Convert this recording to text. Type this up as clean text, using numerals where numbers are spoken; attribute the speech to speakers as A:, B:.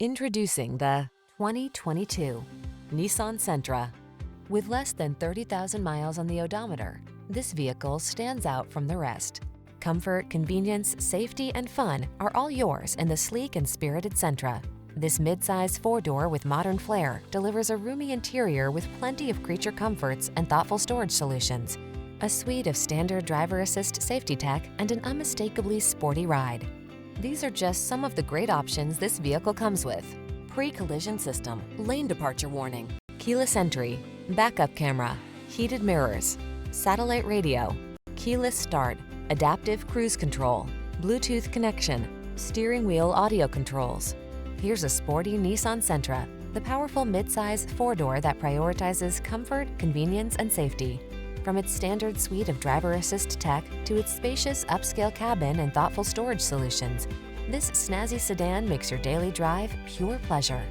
A: Introducing the 2022 Nissan Sentra. With less than 30,000 miles on the odometer, this vehicle stands out from the rest. Comfort, convenience, safety, and fun are all yours in the sleek and spirited Sentra. This midsize four-door with modern flair delivers a roomy interior with plenty of creature comforts and thoughtful storage solutions, a suite of standard driver assist safety tech, and an unmistakably sporty ride. These are just some of the great options this vehicle comes with: pre-collision system, lane departure warning, keyless entry, backup camera, heated mirrors, satellite radio, keyless start, adaptive cruise control, Bluetooth connection, steering wheel audio controls. Here's a sporty Nissan Sentra, the powerful midsize four-door that prioritizes comfort, convenience, and safety. From its standard suite of driver assist tech to its spacious upscale cabin and thoughtful storage solutions, this snazzy sedan makes your daily drive pure pleasure.